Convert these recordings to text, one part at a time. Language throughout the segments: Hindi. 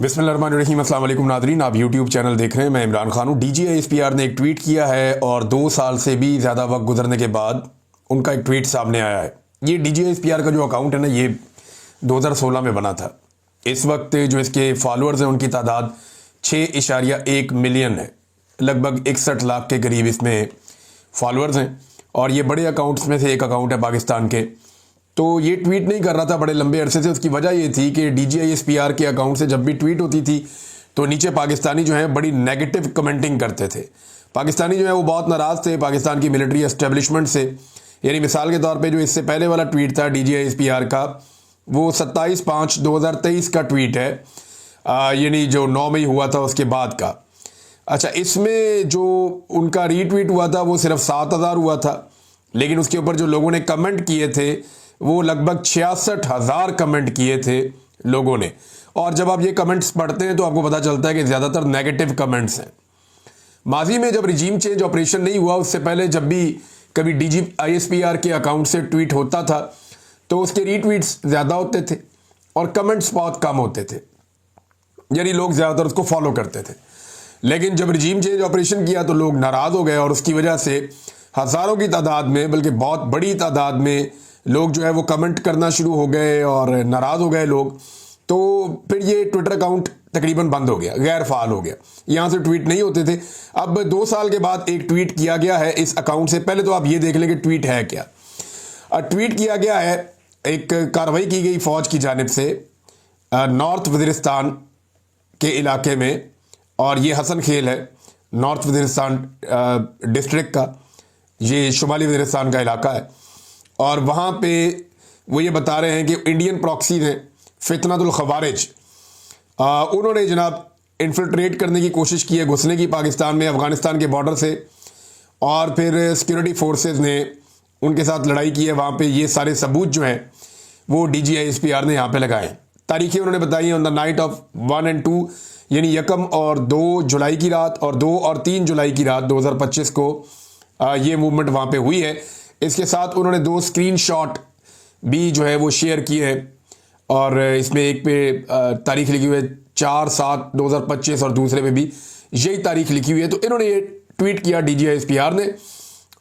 बिस्मिल्लाहिर्रहमानिर्रहीम। अस्सलाम वालेकुम नादरीन, आप यूट्यूब चैनल देख रहे हैं। मैं इमरान खान हूँ। DGISPR ने एक ट्वीट किया है और 2 साल से भी ज़्यादा वक्त गुजरने के बाद उनका एक ट्वीट सामने आया है। ये DGISPR का जो अकाउंट है ना, ये 2016 में बना था। इस वक्त जो इसके फॉलोअर्स हैं उनकी तादाद 6.1 मिलियन है। लगभग 61 लाख के करीब इसमें फॉलोअर्स हैं और ये बड़े अकाउंट्स में से एक अकाउंट है पाकिस्तान के। तो ये ट्वीट नहीं कर रहा था बड़े लंबे अरसे से। उसकी वजह ये थी कि DGISPR के अकाउंट से जब भी ट्वीट होती थी तो नीचे पाकिस्तानी जो है बड़ी नेगेटिव कमेंटिंग करते थे। पाकिस्तानी जो है वो बहुत नाराज़ थे पाकिस्तान की मिलिट्री एस्टेब्लिशमेंट से। यानी मिसाल के तौर पे जो इससे पहले वाला ट्वीट था DGISPR का, वो 27/5/2023 का ट्वीट है, यानी जो 9 मई हुआ था उसके बाद का। अच्छा, इसमें जो उनका रीट्वीट हुआ था वो सिर्फ 7,000 हुआ था, लेकिन उसके ऊपर जो लोगों ने कमेंट किए थे वो लगभग 66,000 कमेंट किए थे लोगों ने। और जब आप ये कमेंट्स पढ़ते हैं तो आपको पता चलता है कि ज़्यादातर नेगेटिव कमेंट्स हैं। माजी में जब रिजीम चेंज ऑपरेशन नहीं हुआ, उससे पहले जब भी कभी DGISPR के अकाउंट से ट्वीट होता था तो उसके रीट्वीट्स ज़्यादा होते थे और कमेंट्स बहुत कम होते थे, यानी लोग ज़्यादातर उसको फॉलो करते थे। लेकिन जब रिजीम चेंज ऑपरेशन किया तो लोग नाराज़ हो गए और उसकी वजह से हज़ारों की तादाद में, बल्कि बहुत बड़ी तादाद में लोग जो है वो कमेंट करना शुरू हो गए और नाराज़ हो गए लोग। तो फिर ये ट्विटर अकाउंट तकरीबन बंद हो गया, गैर फाल हो गया, यहाँ से ट्वीट नहीं होते थे। अब 2 साल के बाद एक ट्वीट किया गया है इस अकाउंट से। पहले तो आप ये देख लें कि ट्वीट है क्या। ट्वीट किया गया है, एक कार्रवाई की गई फ़ौज की जानिब से नॉर्थ वज़ीरिस्तान के इलाके में, और ये हसन खेल है नॉर्थ वज़ीरिस्तान डिस्ट्रिक्ट का, ये शुमाली वज़ीरिस्तान का इलाका है। और वहाँ पे वो ये बता रहे हैं कि इंडियन प्रॉक्सीज हैं फितनतुल खवारिज, उन्होंने जनाब इन्फिल्ट्रेट करने की कोशिश की है, घुसने की पाकिस्तान में अफ़गानिस्तान के बॉर्डर से, और फिर सिक्योरिटी फोर्सेस ने उनके साथ लड़ाई की है। वहाँ पे ये सारे सबूत जो हैं वो DGISPR ने यहाँ पे लगाए हैं। तारीखें उन्होंने बताई हैं ऑन द नाइट ऑफ 1 और 2, यानी 1 और 2 जुलाई की रात और 2 और 3 जुलाई की रात 2025 को ये मूवमेंट वहाँ पे हुई है। इसके साथ उन्होंने 2 स्क्रीनशॉट भी जो है वो शेयर किए हैं और इसमें एक पे तारीख लिखी हुई है 4/7/2025 और दूसरे पे भी यही तारीख लिखी हुई है। तो इन्होंने ये ट्वीट किया DGISPR ने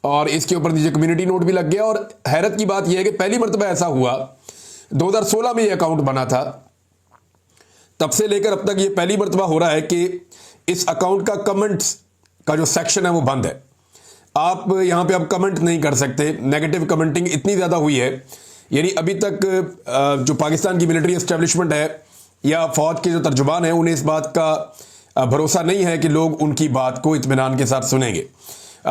और इसके ऊपर नीचे कम्युनिटी नोट भी लग गया। और हैरत की बात यह है कि पहली मरतबा ऐसा हुआ, 2016 में ये अकाउंट बना था, तब से लेकर अब तक ये पहली मरतबा हो रहा है कि इस अकाउंट का कमेंट्स का जो सेक्शन है वो बंद है। आप यहाँ पे अब कमेंट नहीं कर सकते। नेगेटिव कमेंटिंग इतनी ज़्यादा हुई है, यानी अभी तक जो पाकिस्तान की मिलिट्री एस्टेब्लिशमेंट है या फ़ौज के जो तर्जुमान हैं उन्हें इस बात का भरोसा नहीं है कि लोग उनकी बात को इत्मीनान के साथ सुनेंगे।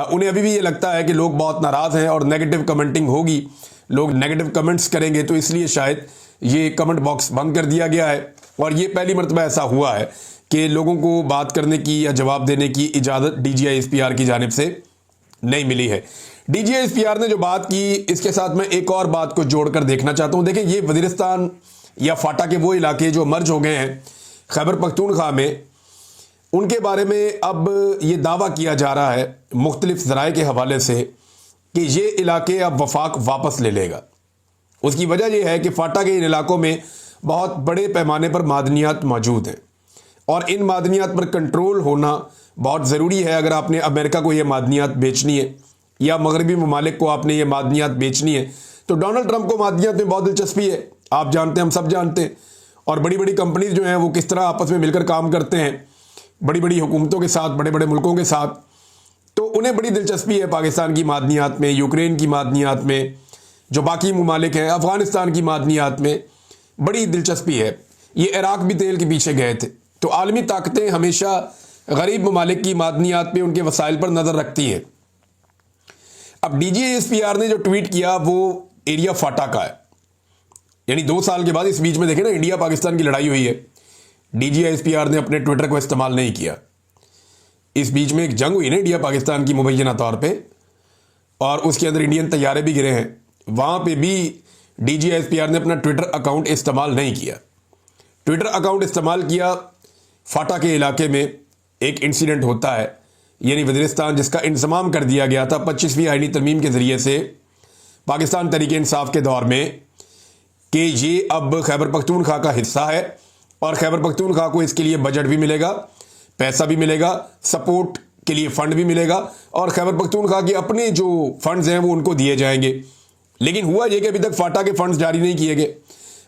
उन्हें अभी भी ये लगता है कि लोग बहुत नाराज़ हैं और नेगेटिव कमेंटिंग होगी, लोग नेगेटिव कमेंट्स करेंगे, तो इसलिए शायद ये कमेंट बॉक्स बंद कर दिया गया है। और ये पहली मरतबा ऐसा हुआ है कि लोगों को बात करने की या जवाब देने की इजाज़त DGISPR की जानिब से नहीं मिली है। DGISPR ने जो बात की, इसके साथ मैं एक और बात को जोड़कर देखना चाहता हूँ। देखिए, ये वज़ीरिस्तान या फाटा के वो इलाके जो मर्ज हो गए हैं खैबर पख्तूनख्वा में, उनके बारे में अब ये दावा किया जा रहा है मुख्तलिफ ज़राए के हवाले से कि ये इलाके अब वफाक वापस ले लेगा। उसकी वजह यह है कि फाटा के इन इलाकों में बहुत बड़े पैमाने पर मादनियात मौजूद हैं और इन मादनियात पर कंट्रोल होना बहुत ज़रूरी है। अगर आपने अमेरिका को ये मादनियात बेचनी है या मगरबी ममालिक को आपने ये मादनियात बेचनी है, तो डोनाल्ड ट्रंप को मादनियात में बहुत दिलचस्पी है, आप जानते हैं, हम सब जानते हैं। और बड़ी बड़ी कंपनीज जो हैं वो किस तरह आपस में मिलकर काम करते हैं बड़ी बड़ी हुकूमतों के साथ, बड़े बड़े मुल्कों के साथ। तो उन्हें बड़ी दिलचस्पी है पाकिस्तान की मादनियात में, यूक्रेन की मादनियात में, जो बाकी ममालिक हैं अफ़गानिस्तान की मादनियात में बड़ी दिलचस्पी है। ये इराक भी तेल के पीछे गए थे। तो आलमी ताकतें हमेशा गरीब ममालिक की मादनियात पे, उनके वसाइल पर नज़र रखती हैं। अब DGISPR ने जो ट्वीट किया वो एरिया फाटा का है, यानी 2 साल के बाद। इस बीच में देखें ना, इंडिया पाकिस्तान की लड़ाई हुई है, DGISPR ने अपने ट्विटर को इस्तेमाल नहीं किया। इस बीच में एक जंग हुई ना इंडिया पाकिस्तान की मुबैना तौर पे, और उसके अंदर इंडियन तैयारे भी गिरे हैं। वहाँ पे भी DGISPR ने अपना ट्विटर अकाउंट इस्तेमाल नहीं किया। ट्विटर अकाउंट इस्तेमाल किया फाटा के इलाके में एक इंसिडेंट होता है, यानी वज़ीरिस्तान जिसका इंतज़ाम कर दिया गया था 25वीं आईनी तरमीम के ज़रिए से पाकिस्तान तहरीक इंसाफ के दौर में, कि ये अब खैबर पख्तूनख्वा का हिस्सा है और खैबर पख्तूनख्वा को इसके लिए बजट भी मिलेगा, पैसा भी मिलेगा, सपोर्ट के लिए फंड भी मिलेगा और खैबर पख्तूनख्वा के अपने जो फंड्स हैं वो उनको दिए जाएंगे। लेकिन हुआ ये कि अभी तक फाटा के फंड्स जारी नहीं किए गए,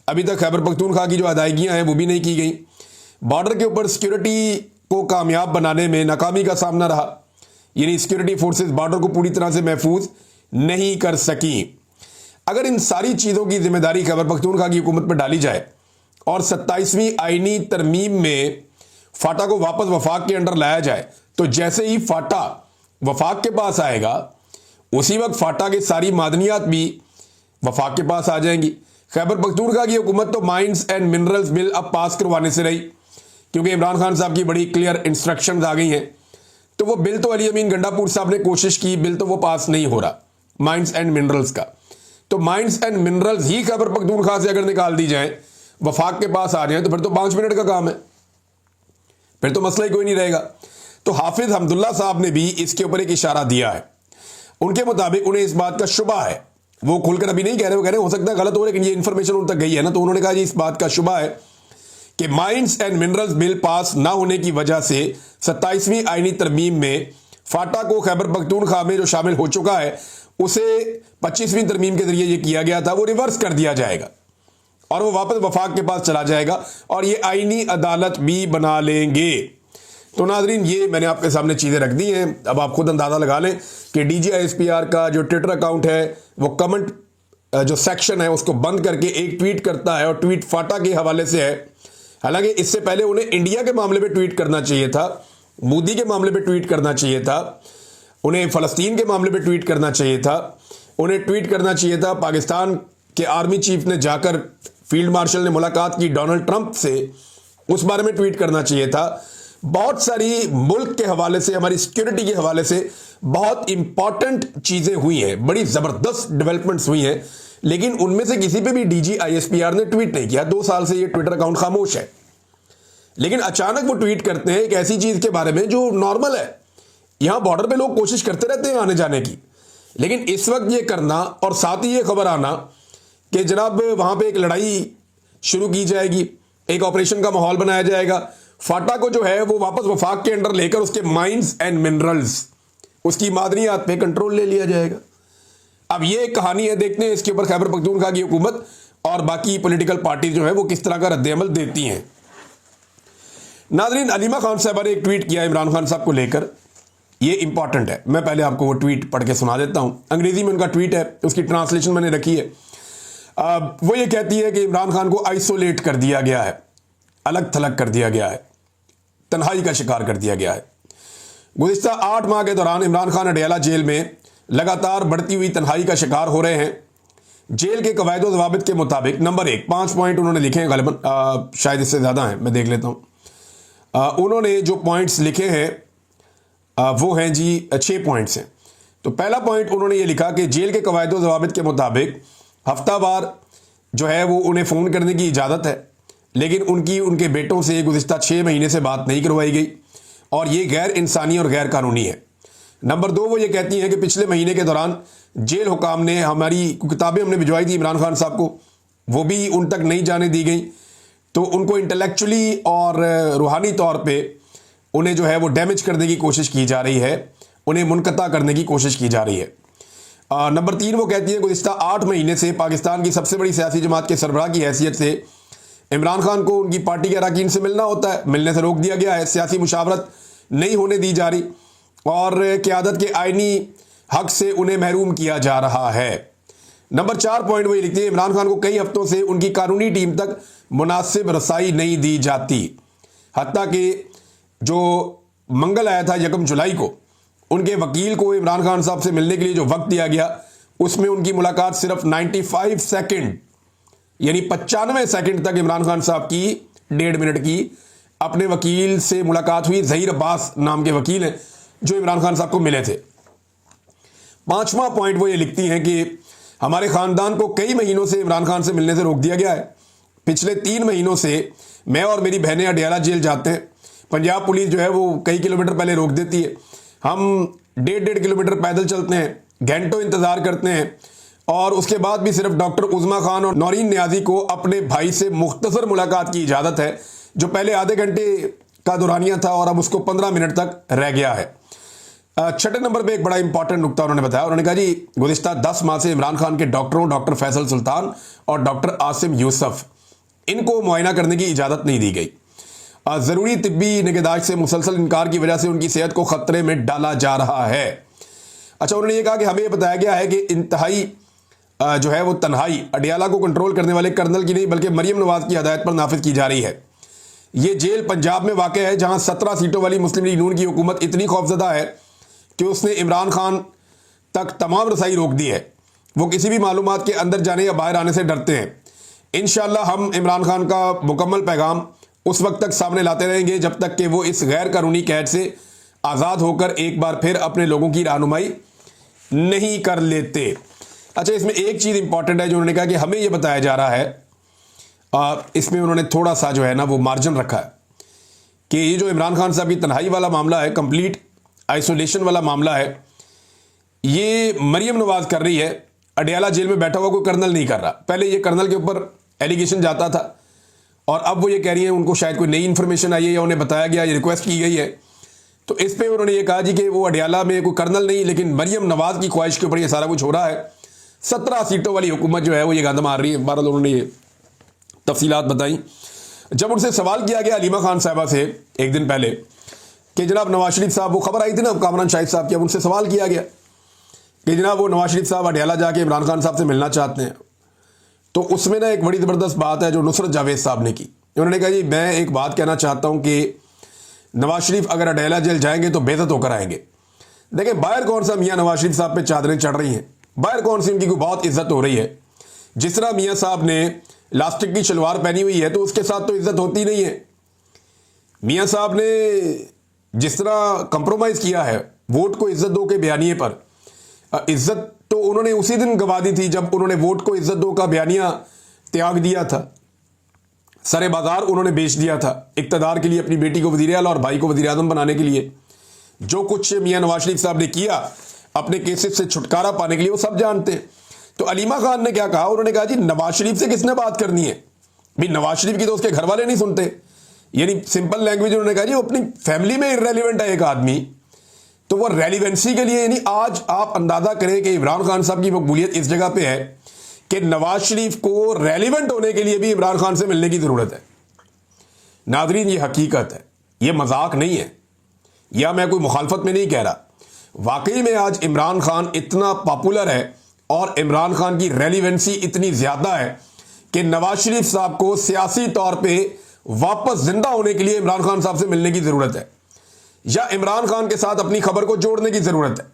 अभी तक खैबर पख्तूनख्वा की जो अदायगियां हैं वो भी नहीं की गई। बॉर्डर के ऊपर सिक्योरिटी को कामयाब बनाने में नाकामी का सामना रहा, यानी सिक्योरिटी फोर्सेस बॉर्डर को पूरी तरह से महफूज नहीं कर सकी। अगर इन सारी चीज़ों की जिम्मेदारी खैबर पख्तूनख्वा की हुकूमत पर डाली जाए और 27वीं आईनी तरमीम में फाटा को वापस वफाक के अंडर लाया जाए, तो जैसे ही फाटा वफाक के पास आएगा उसी वक्त फाटा की सारी मादनियात भी वफाक के पास आ जाएंगी। खैबर पख्तूनख्वा की हुकूमत तो माइंस एंड मिनरल्स बिल अब पास करवाने से रही, क्योंकि इमरान खान साहब की बड़ी क्लियर इंस्ट्रक्शंस आ गई हैं। तो वो बिल तो अली अमीन गंडापुर साहब ने कोशिश की, बिल तो वो पास नहीं हो रहा माइंस एंड मिनरल्स का। तो माइंस एंड मिनरल्स ही खैबर पख्तूनख्वा से अगर निकाल दी जाए, वफाक के पास आ जाए, तो फिर तो 5 मिनट का काम है, फिर तो मसला ही कोई नहीं रहेगा। तो हाफिज हमदुल्ला साहब ने भी इसके ऊपर एक इशारा दिया है। उनके मुताबिक उन्हें इस बात का शुबा है, वो खुलकर अभी नहीं कह रहे, वो कह रहे हो सकता है गलत हो, लेकिन ये इंफॉर्मेशन उन तक गई है ना, तो उन्होंने कहा जी इस बात का शुबा है कि mines and minerals bill pass ना होने की वजह से 27वीं आईनी तरमीम में फाटा को खैबर पख्तूनख्वा में जो शामिल हो चुका है उसे 25वीं तरमीम के जरिए ये किया गया था, वो रिवर्स कर दिया जाएगा और वो वापस वफाक के पास चला जाएगा और ये आईनी अदालत भी बना लेंगे। तो नाजरीन, ये मैंने आपके सामने चीज़ें रख दी हैं, अब आप खुद अंदाज़ा लगा लें कि DGISPR का जो ट्विटर अकाउंट है वो कमेंट जो सेक्शन है उसको बंद करके एक ट्वीट करता है और ट्वीट फाटा के हवाले से है। हालांकि इससे पहले उन्हें इंडिया के मामले पे ट्वीट करना चाहिए था, मोदी के मामले पे ट्वीट करना चाहिए था, उन्हें फ़लस्तीन के मामले पे ट्वीट करना चाहिए था, उन्हें ट्वीट करना चाहिए था पाकिस्तान के आर्मी चीफ ने जाकर फील्ड मार्शल ने मुलाकात की डोनाल्ड ट्रंप से, उस बारे में ट्वीट करना चाहिए था। बहुत सारी मुल्क के हवाले से, हमारी सिक्योरिटी के हवाले से बहुत इंपॉर्टेंट चीज़ें हुई हैं, बड़ी ज़बरदस्त डेवलपमेंट्स हुई हैं, लेकिन उनमें से किसी पे भी DGISPR ने ट्वीट नहीं किया। 2 साल से ये ट्विटर अकाउंट खामोश है, लेकिन अचानक वो ट्वीट करते हैं एक ऐसी चीज़ के बारे में जो नॉर्मल है। यहां बॉर्डर पे लोग कोशिश करते रहते हैं आने जाने की, लेकिन इस वक्त ये करना और साथ ही ये खबर आना कि जनाब वहां पे एक लड़ाई शुरू की जाएगी, एक ऑपरेशन का माहौल बनाया जाएगा, फाटा को जो है वो वापस वफाक के अंडर लेकर उसके माइंस एंड मिनरल्स, उसकी मादनियात पे कंट्रोल ले लिया जाएगा। अब ये एक कहानी है, देखते हैं इसके ऊपर खैबर पख्तूनख्वा की हुकूमत और बाकी पॉलिटिकल पार्टी जो है वो किस तरह का रद्द-ए-अमल देती हैं। नाजरीन, अलीमा खान साहबा ने एक ट्वीट किया इमरान खान साहब को लेकर, ये इंपॉर्टेंट है, मैं पहले आपको वो ट्वीट पढ़ के सुना देता हूं। अंग्रेजी में उनका ट्वीट है, उसकी ट्रांसलेशन मैंने रखी है। वो ये कहती है कि इमरान खान को आइसोलेट कर दिया गया है, अलग थलग कर दिया गया है, तन्हाई का शिकार कर दिया गया है। गुज़िश्ता 8 माह के दौरान इमरान खान अडयाला जेल में लगातार बढ़ती हुई तन्हाई का शिकार हो रहे हैं। जेल के कवायद ज़वाबित के मुताबिक नंबर 1, 5 पॉइंट उन्होंने लिखे हैं, ग़ालिबन शायद इससे ज़्यादा हैं, मैं देख लेता हूँ। उन्होंने जो पॉइंट्स लिखे हैं वो हैं जी 6 पॉइंट्स हैं। तो पहला पॉइंट उन्होंने ये लिखा कि जेल के कवायद ज़वाबित के मुताबिक हफ्तावार जो है वो उन्हें फ़ोन करने की इजाज़त है, लेकिन उनके बेटों से गुज़िश्ता 6 महीने से बात नहीं करवाई गई और ये गैर इंसानी और गैर कानूनी है। नंबर 2, वो ये कहती हैं कि पिछले महीने के दौरान जेल हुकाम ने हमारी किताबें हमने भिजवाई थी इमरान खान साहब को, वो भी उन तक नहीं जाने दी गई, तो उनको इंटेलेक्चुअली और रूहानी तौर पे उन्हें जो है वो डैमेज करने की कोशिश की जा रही है, उन्हें मुनक़ता करने की कोशिश की जा रही है। नंबर 3, वो कहती है गुज़िश्ता 8 महीने से पाकिस्तान की सबसे बड़ी सियासी जमात के सरबराह की हैसियत से इमरान खान को उनकी पार्टी के अरकान से मिलना होता है, मिलने से रोक दिया गया है, सियासी मुशावरत नहीं होने दी जा रही और क़यादत के आईनी हक से उन्हें महरूम किया जा रहा है। नंबर 4 पॉइंट वो ये लिखती है इमरान खान को कई हफ्तों से उनकी कानूनी टीम तक मुनासिब रसाई नहीं दी जाती, हत्ता कि जो मंगल आया था 1 जुलाई को, उनके वकील को इमरान खान साहब से मिलने के लिए जो वक्त दिया गया उसमें उनकी मुलाकात सिर्फ 95 सेकंड यानी 95 सेकंड तक इमरान खान साहब की 1.5 मिनट की अपने वकील से मुलाकात हुई। ज़हीर अब्बास नाम के वकील हैं जो इमरान खान साहब को मिले थे। 5वां पॉइंट वो ये लिखती हैं कि हमारे ख़ानदान को कई महीनों से इमरान खान से मिलने से रोक दिया गया है। पिछले 3 महीनों से मैं और मेरी बहनें अडयाला जेल जाते हैं, पंजाब पुलिस जो है वो कई किलोमीटर पहले रोक देती है, हम 1.5 किलोमीटर पैदल चलते हैं, घंटों इंतज़ार करते हैं और उसके बाद भी सिर्फ डॉक्टर उज़मा खान और नौरीन न्याजी को अपने भाई से मुख्तसर मुलाकात की इजाज़त है। जो पहले आधे घंटे का दौरानिया था और अब उसको 15 मिनट तक रह गया है। छठे नंबर पे एक बड़ा इंपॉर्टेंट नुकता उन्होंने बताया। उन्होंने कहा जी गुज़िश्ता 10 माह से इमरान खान के डॉक्टरों डॉक्टर फैसल सुल्तान और डॉक्टर आसिम यूसुफ इनको मुआयना करने की इजाज़त नहीं दी गई। ज़रूरी तिब्बी निगहदाश्त से मुसलसल इनकार की वजह से उनकी सेहत को ख़तरे में डाला जा रहा है। अच्छा, उन्होंने ये कहा कि हमें ये बताया गया है कि इंतहाई जो है वो तन्हाई अडियाला को कंट्रोल करने वाले कर्नल की नहीं बल्कि मरियम नवाज की हदायत पर नाफिज की जा रही है। ये जेल पंजाब में वाक़ है जहां 17 सीटों वाली मुस्लिम लीग नून की हुकूमत इतनी खौफजदा है कि उसने इमरान खान तक तमाम रसाई रोक दी है। वो किसी भी मालूमात के अंदर जाने या बाहर आने से डरते हैं। इंशाअल्लाह हम इमरान खान का मुकम्मल पैगाम उस वक्त तक सामने लाते रहेंगे जब तक कि वो इस गैर कानूनी कैद से आज़ाद होकर एक बार फिर अपने लोगों की रहनुमाई नहीं कर लेते। अच्छा, इसमें एक चीज़ इंपॉर्टेंट है जो उन्होंने कहा कि हमें यह बताया जा रहा है, इसमें उन्होंने थोड़ा सा जो है ना वो मार्जिन रखा है कि ये जो इमरान खान साहब की तन्हाई वाला मामला है, कंप्लीट आइसोलेशन वाला मामला है, ये मरियम नवाज कर रही है। अडियाला जेल में बैठा हुआ कोई कर्नल नहीं कर रहा। पहले ये कर्नल के ऊपर एलिगेशन जाता था और अब वो ये कह रही है उनको शायद कोई नई इन्फॉर्मेशन आई है या उन्हें बताया गया, ये रिक्वेस्ट की गई है। तो इस पे उन्होंने ये कहा जी कि वो अडियाला में कोई कर्नल नहीं लेकिन मरियम नवाज की ख्वाहिश के ऊपर ये सारा कुछ हो रहा है। 17 सीटों वाली हुकूमत जो है वो ये गंद मार रही है। बहरहाल उन्होंने ये तफसीलात बताई। जब उनसे सवाल किया गया अलीमा खान साहबा से एक दिन पहले कि जनाब नवाज शरीफ साहब, वो खबर आई थी ना कामरान शाहिद साहब की, अब उनसे सवाल किया गया कि जनाब वो नवाज शरीफ साहब अडियाला जाके इमरान खान साहब से मिलना चाहते हैं। तो उसमें ना एक बड़ी ज़बरदस्त बात है जो नुसरत जावेद साहब ने की। उन्होंने कहा जी मैं एक बात कहना चाहता हूँ कि नवाज शरीफ अगर अडियाला जेल जाएंगे तो बेइज्जत होकर आएंगे। देखिए बाहर कौन सा मियाँ नवाज शरीफ साहब पे चादरें चढ़ रही हैं, बाहर कौन सी उनकी कोई बहुत इज्जत हो रही है। जिस तरह मियाँ साहब ने लास्टिक की शलवार पहनी हुई है तो उसके साथ तो इज्जत होती नहीं है। मियाँ साहब ने जिस तरह कंप्रोमाइज़ किया है वोट को इज्जत दो के बयानिए पर, इज्जत तो उन्होंने उसी दिन गंवा दी थी जब उन्होंने वोट को इज्जत दो का बयानिया त्याग दिया था। सरे बाजार उन्होंने बेच दिया था इक़्तिदार के लिए, अपनी बेटी को वज़ीर आला और भाई को वज़ीर आज़म बनाने के लिए। जो कुछ मियाँ नवाज शरीफ साहब ने किया अपने केसेस से छुटकारा पाने के लिए वो सब जानते हैं। तो अलीमा खान ने क्या कहा, उन्होंने कहा जी नवाज शरीफ से किसने बात करनी है भाई, नवाज शरीफ की तो उसके घर वाले नहीं सुनते। यानी सिंपल लैंग्वेज उन्होंने कहा जी वो अपनी फैमिली में इररेलेवेंट है एक आदमी, तो वो रेलिवेंसी के लिए। यानी आज आप अंदाजा करें कि इमरान खान साहब की मकबूलियत इस जगह पे है कि नवाज शरीफ को रेलिवेंट होने के लिए भी इमरान खान से मिलने की ज़रूरत है। नाज़रीन ये हकीकत है, ये मजाक नहीं है, या मैं कोई मुखालफत में नहीं कह रहा। वाकई में आज इमरान खान इतना पॉपुलर है और इमरान खान की रेलिवेंसी इतनी ज़्यादा है कि नवाज शरीफ साहब को सियासी तौर पे वापस जिंदा होने के लिए इमरान खान साहब से मिलने की ज़रूरत है, या इमरान खान के साथ अपनी खबर को जोड़ने की ज़रूरत है,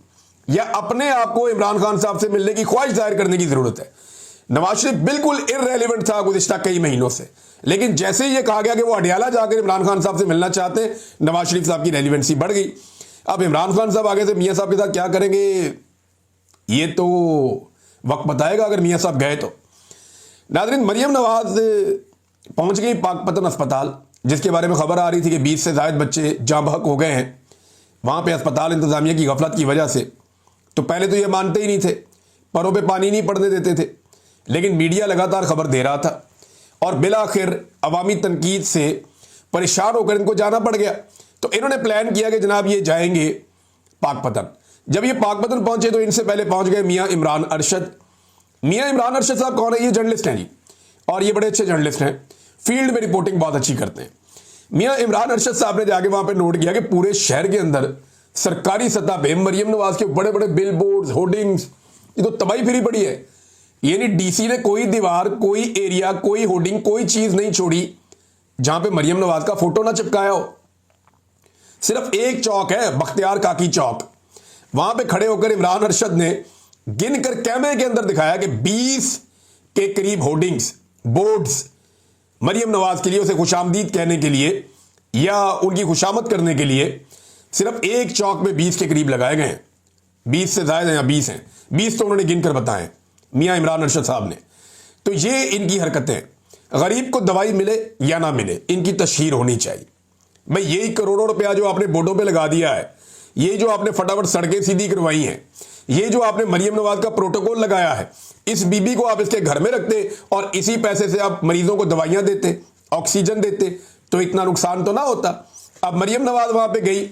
या अपने आप को इमरान खान साहब से मिलने की ख्वाहिश जाहिर करने की ज़रूरत है। नवाज शरीफ बिल्कुल इररेलेवेंट था गुज़िश्ता कई महीनों से, लेकिन जैसे ही ये कहा गया कि वो अडियाला जाकर इमरान खान साहब से मिलना चाहते हैं, नवाज शरीफ साहब की रेलिवेंसी बढ़ गई। अब इमरान खान साहब आगे से मियाँ साहब के साथ क्या करेंगे ये तो वक्त बताएगा अगर मियाँ साहब गए तो। नाज़रीन मरियम नवाज पहुंच गई पाकपतन अस्पताल, जिसके बारे में खबर आ रही थी कि 20 से ज़ायद बच्चे जाँ बहक हो गए हैं वहाँ पे अस्पताल इंतज़ामिया की गफलत की वजह से। तो पहले तो ये मानते ही नहीं थे, परों पे पानी नहीं पड़ने देते थे, लेकिन मीडिया लगातार खबर दे रहा था और बिलाखिर अवामी तनकीद से परेशान होकर इनको जाना पड़ गया। तो इन्होंने प्लान किया कि जनाब ये जाएंगे पाकपतन। जब ये पाकपतन पहुंचे तो इनसे पहले पहुंच गए मियाँ इमरान अरशद। मियाँ इमरान अरशद साहब कौन है? ये जर्नलिस्ट हैं जी, और ये बड़े अच्छे जर्नलिस्ट हैं, फील्ड में रिपोर्टिंग बहुत अच्छी करते हैं। मियाँ इमरान अरशद साहब ने जाके वहां पर नोट किया कि पूरे शहर के अंदर सरकारी सतह पे मरियम नवाज के बड़े बड़े बिल बोर्ड होर्डिंग्स, ये तो तबाही फिरी पड़ी है। यानी डीसी ने कोई दीवार, कोई एरिया, कोई होर्डिंग, कोई चीज नहीं छोड़ी जहां पे मरियम नवाज का फोटो ना चिपकाया हो। सिर्फ एक चौक है, बख्तियार काकी चौक, वहां पे खड़े होकर इमरान अरशद ने गिनकर कैमरे के अंदर दिखाया कि 20 के करीब होर्डिंग्स, बोर्ड्स मरियम नवाज के लिए, उसे खुशामदीद कहने के लिए या उनकी खुशामद करने के लिए सिर्फ एक चौक में 20 के करीब लगाए गए हैं। 20 से ज्यादा या 20 हैं, 20 तो उन्होंने गिनकर बताए मियाँ इमरान अरशद साहब ने। तो ये इनकी हरकतें, गरीब को दवाई मिले या ना मिले, इनकी तशहीर होनी चाहिए। भाई यही करोड़ों रुपया जो आपने बोर्डों पे लगा दिया है, ये जो आपने फटाफट सड़कें सीधी करवाई हैं, ये जो आपने मरियम नवाज का प्रोटोकॉल लगाया है, इस बीबी को आप इसके घर में रखते और इसी पैसे से आप मरीजों को दवाइयां देते, ऑक्सीजन देते, तो इतना नुकसान तो ना होता। अब मरियम नवाज वहां पे गई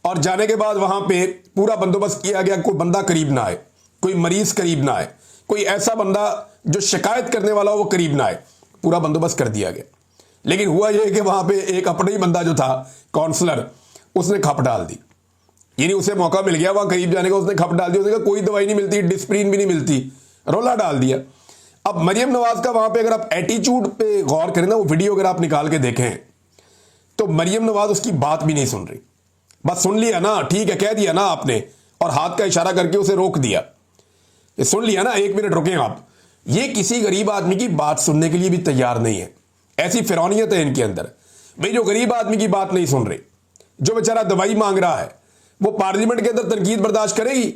और जाने के बाद वहां पे पूरा बंदोबस्त किया गया, कोई बंदा करीब ना आए, कोई मरीज करीब ना आए, कोई ऐसा बंदा जो शिकायत करने वाला हो वो करीब ना आए, पूरा बंदोबस्त कर दिया गया। लेकिन हुआ यह कि वहां पे एक अपना ही बंदा जो था काउंसलर, उसने खप डाल दी। यानी उसे मौका मिल गया वहां करीब जाने का, उसने खप डाल दी। उसने कहा कोई दवाई नहीं मिलती, डिस्प्रिन भी नहीं मिलती, रोला डाल दिया। अब मरियम नवाज का वहां पे अगर आप एटीट्यूड पे गौर करें ना, वो वीडियो अगर आप निकाल के देखें तो मरियम नवाज उसकी बात भी नहीं सुन रही। बस सुन लिया ना, ठीक है कह दिया ना आपने, और हाथ का इशारा करके उसे रोक दिया। ये सुन लिया ना, 1 मिनट रुकें आप। ये किसी गरीब आदमी की बात सुनने के लिए भी तैयार नहीं है। ऐसी फिरौनियत है इनके अंदर। भाई जो गरीब आदमी की बात नहीं सुन रही, जो बेचारा दवाई मांग रहा है, वो पार्लियामेंट के अंदर तनकीद बर्दाश्त करेगी?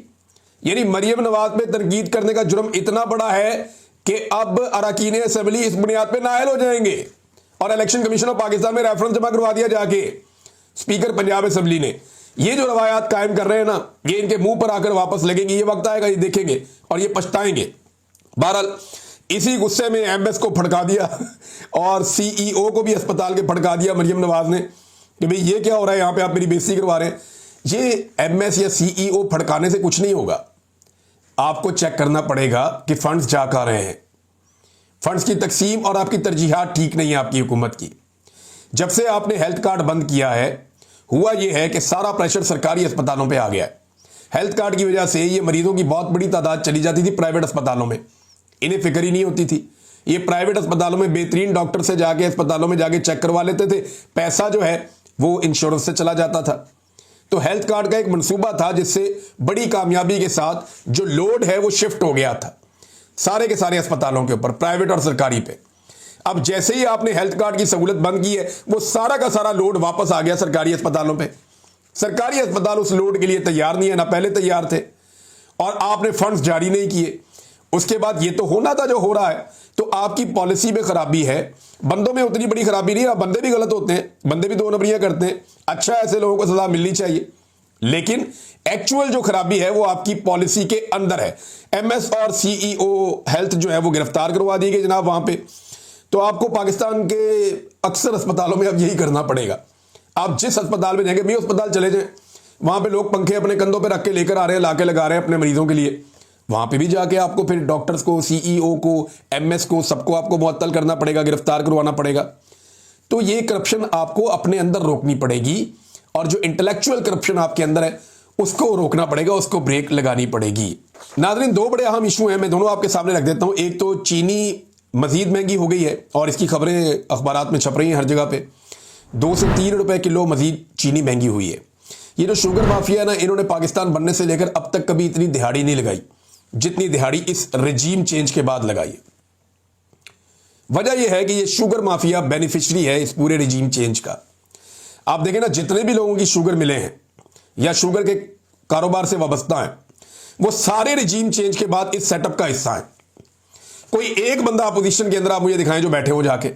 यानी मरियम नवाज पे तनकीद करने का जुर्म इतना बड़ा है कि अब अरकान असेंबली इस बुनियाद पे नाअहल हो जाएंगे और इलेक्शन कमीशन ऑफ पाकिस्तान में रेफरेंस जमा करवा दिया जाके। स्पीकर पंजाब असेंबली ने ये जो रवायात कायम कर रहे हैं ना, ये इनके मुंह पर आकर वापस लगेंगे। ये वक्त आएगा, ये देखेंगे और ये पछताएंगे। बहरहाल इसी गुस्से में एमएस को फड़का दिया और सीईओ को भी अस्पताल के फड़का दिया मरियम नवाज ने कि भाई ये क्या हो रहा है, यहां पे आप मेरी बेइज्जती करवा रहे हैं। ये एमएस या सीईओ फड़काने से कुछ नहीं होगा। आपको चेक करना पड़ेगा कि फंड्स जा कहां रहे हैं। फंड्स की तकसीम और आपकी तरजीहात ठीक नहीं है आपकी हुकूमत की। जब से आपने हेल्थ कार्ड बंद किया है, हुआ यह है कि सारा प्रेशर सरकारी अस्पतालों पे आ गया है। हेल्थ कार्ड की वजह से ये मरीजों की बहुत बड़ी तादाद चली जाती थी प्राइवेट अस्पतालों में, इन्हें फिक्र ही नहीं होती थी। ये प्राइवेट अस्पतालों में बेहतरीन डॉक्टर से जाके अस्पतालों में जाके चेक करवा लेते थे, पैसा जो है वो इंश्योरेंस से चला जाता था। तो हेल्थ कार्ड का एक मंसूबा था जिससे बड़ी कामयाबी के साथ जो लोड है वो शिफ्ट हो गया था सारे के सारे अस्पतालों के ऊपर, प्राइवेट और सरकारी पे। अब जैसे ही आपने हेल्थ कार्ड की सहूलत बंद की है, वो सारा का सारा लोड वापस आ गया सरकारी अस्पतालों पे। सरकारी अस्पताल उस लोड के लिए तैयार नहीं है, ना पहले तैयार थे, और आपने फंड्स जारी नहीं किए। उसके बाद ये तो होना था जो हो रहा है। तो आपकी पॉलिसी में खराबी है, बंदों में उतनी बड़ी खराबी नहीं है। बंदे भी गलत होते हैं, बंदे भी दो नंबरियां करते हैं। अच्छा, ऐसे लोगों को सजा मिलनी चाहिए, लेकिन एक्चुअल जो खराबी है वो आपकी पॉलिसी के अंदर है। एमएस और सीईओ हेल्थ जो है वो गिरफ्तार करवा दिए गए जनाब वहां पे। तो आपको पाकिस्तान के अक्सर अस्पतालों में अब यही करना पड़ेगा। आप जिस अस्पताल में जाएंगे, भी अस्पताल चले जाएं, वहां पे लोग पंखे अपने कंधों पे रख के लेकर आ रहे हैं, लाके लगा रहे हैं अपने मरीजों के लिए। वहां पे भी जाके आपको फिर डॉक्टर्स को, सीईओ को, एमएस को, सबको आपको मुअत्तल करना पड़ेगा, गिरफ्तार करवाना पड़ेगा। तो ये करप्शन आपको अपने अंदर रोकनी पड़ेगी, और जो इंटेलेक्चुअल करप्शन आपके अंदर है उसको रोकना पड़ेगा, उसको ब्रेक लगानी पड़ेगी। नाज़रीन, दो बड़े अहम इशू हैं, मैं दोनों आपके सामने रख देता हूं। एक तो चीनी मजीद महंगी हो गई है और इसकी खबरें अखबारात में छप रही हैं हर जगह पे। 2 से 3 रुपए किलो मजीद चीनी महंगी हुई है। ये जो शुगर माफिया है ना, इन्होंने पाकिस्तान बनने से लेकर अब तक कभी इतनी दिहाड़ी नहीं लगाई जितनी दिहाड़ी इस रजीम चेंज के बाद लगाई है। वजह यह है कि ये शुगर माफिया बेनिफिशियरी है इस पूरे रजीम चेंज का। आप देखें ना, जितने भी लोगों की शुगर मिले हैं या शुगर के कारोबार से वाबस्ता हैं, वो सारे रजीम चेंज के बाद इस सेटअप का हिस्सा है। कोई एक बंदा अपोजिशन के अंदर आप मुझे दिखाएं जो बैठे हो जाके,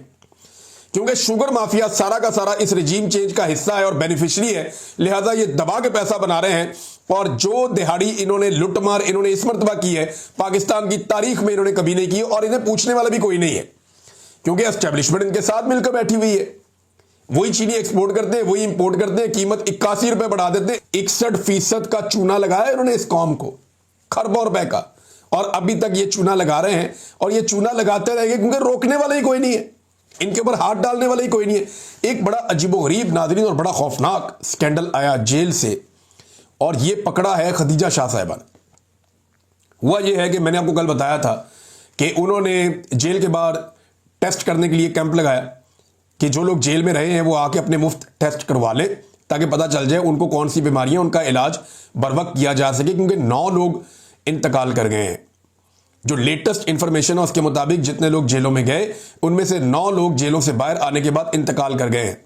क्योंकि शुगर माफिया सारा का सारा इस रजीम चेंज का हिस्सा है और बेनिफिशियरी है। लिहाजा ये दबा के पैसा बना रहे हैं, और जो दिहाड़ी इन्होंने लुटमार इन्होंने इस मर्तबा की है पाकिस्तान की तारीख में इन्होंने कभी नहीं की, और इन्हें पूछने वाला भी कोई नहीं है, क्योंकि एस्टेब्लिशमेंट इनके साथ मिलकर बैठी हुई है। वही चीनी एक्सपोर्ट करते हैं, वही इंपोर्ट करते हैं, कीमत 81 रुपए बढ़ा देते हैं। 61% का चूना लगाया इन्होंने इस कौम को, खरबों रुपए का, और अभी तक ये चूना लगा रहे हैं और ये चूना लगाते रहेंगे, क्योंकि रोकने वाला ही कोई नहीं है, इनके ऊपर हाथ डालने वाला ही कोई नहीं है। एक बड़ा अजीबोगरीब नाज़रीन और बड़ा खौफनाक स्कैंडल आया जेल से, और ये पकड़ा है खदीजा शाह साहिबा ने। हुआ ये है कि मैंने आपको कल बताया था कि उन्होंने जेल के बाहर टेस्ट करने के लिए कैंप लगाया कि जो लोग जेल में रहे हैं वो आके अपने मुफ्त टेस्ट करवा ले, ताकि पता चल जाए उनको कौन सी बीमारियां, उनका इलाज बर वक्त किया जा सके, क्योंकि 9 लोग इंतकाल कर गए हैं। जो लेटेस्ट इंफॉर्मेशन है उसके मुताबिक जितने लोग जेलों में गए उनमें से 9 लोग जेलों से बाहर आने के बाद इंतकाल कर गए हैं।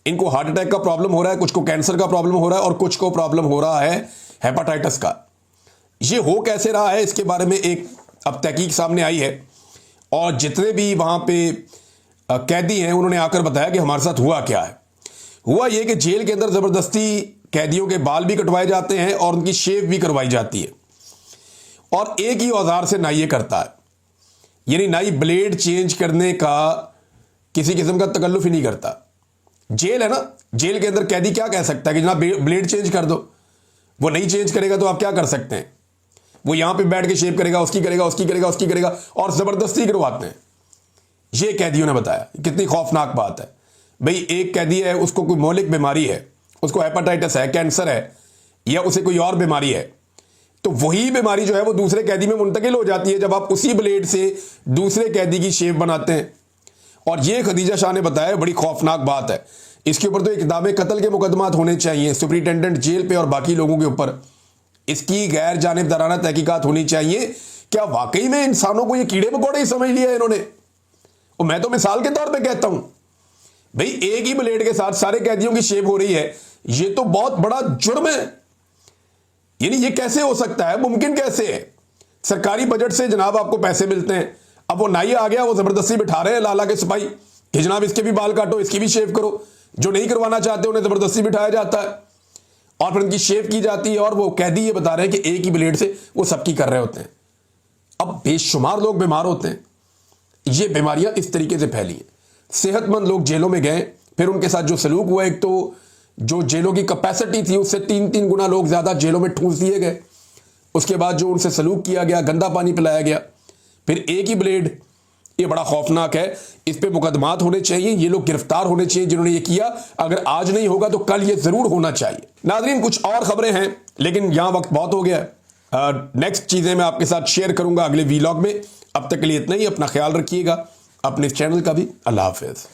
इनको हार्ट अटैक का प्रॉब्लम हो रहा है, कुछ को कैंसर का प्रॉब्लम हो रहा है, और कुछ को प्रॉब्लम हो रहा है हेपाटाइटिस का। ये हो कैसे रहा है इसके बारे में एक अब तहकीक सामने आई है, और जितने भी वहां पे कैदी हैं उन्होंने आकर बताया कि हमारे साथ हुआ क्या है। हुआ यह कि जेल के अंदर जबरदस्ती कैदियों के बाल भी कटवाए जाते हैं और उनकी शेव भी करवाई जाती है, और एक ही औजार से नाई ये करता है। यानी नाई ब्लेड चेंज करने का किसी किस्म का तकल्लुफ ही नहीं करता, जेल है ना, जेल के अंदर कैदी क्या कह सकता है कि जनाब ब्लेड चेंज कर दो। वो नहीं चेंज करेगा तो आप क्या कर सकते हैं? वो यहां पे बैठ के शेव करेगा, उसकी करेगा, उसकी करेगा, उसकी करेगा और जबरदस्ती करवाते हैं। ये कैदियों ने बताया। कितनी खौफनाक बात है भाई। एक कैदी है, उसको कोई मौलिक बीमारी है, उसको हेपेटाइटिस है, कैंसर है या उसे कोई और बीमारी है, तो वही बीमारी जो है वो दूसरे कैदी में मुंतकिल हो जाती है जब आप उसी ब्लेड से दूसरे कैदी की शेव बनाते हैं। और ये खदीजा शाह ने बताया, बड़ी खौफनाक बात है। इसके ऊपर तो इक़दाम कत्ल के मुकदमात होने चाहिए सुपरिटेंडेंट जेल पे और बाकी लोगों के ऊपर। इसकी गैर जानिबदाराना तहकीकात होनी चाहिए। क्या वाकई में इंसानों को ये कीड़े मकोड़े ही समझ लिया इन्होंने? और मैं तो मिसाल के तौर पे कहता हूं भाई, एक ही ब्लेड के साथ सारे कैदियों की शेव हो रही है, ये तो बहुत बड़ा जुर्म है। यानी ये कैसे हो सकता है? मुमकिन कैसे है? सरकारी बजट से जनाब आपको पैसे मिलते हैं, अब वो नाई आ गया, वो जबरदस्ती बिठा रहे हैं लाला के सिपाही कि जनाब इसके भी बाल काटो, इसकी भी शेव करो। जो नहीं करवाना चाहते उन्हें जबरदस्ती बिठाया जाता है और फिर उनकी शेव की जाती है। और वो कैदी ये बता रहे हैं कि एक ही ब्लेड से वो सबकी कर रहे होते हैं। अब बेशुमार लोग बीमार होते हैं। ये बीमारियां इस तरीके से फैली हैं। सेहतमंद लोग जेलों में गए, फिर उनके साथ जो सलूक हुआ, एक तो जो जेलों की कैपेसिटी थी उससे 3-3 गुना लोग ज्यादा जेलों में ठूंस दिए गए। उसके बाद जो उनसे सलूक किया गया, गंदा पानी पिलाया गया, फिर एक ही ब्लेड। ये बड़ा खौफनाक है। इस पे मुकदमात होने चाहिए, ये लोग गिरफ्तार होने चाहिए जिन्होंने ये किया। अगर आज नहीं होगा तो कल ये जरूर होना चाहिए। नाज़रीन, कुछ और खबरें हैं लेकिन यहां वक्त बहुत हो गया है। नेक्स्ट चीजें मैं आपके साथ शेयर करूंगा अगले वीलॉग में। अब तक के लिए इतना ही। अपना ख्याल रखिएगा, अपने चैनल का भी। अल्लाह हाफिज।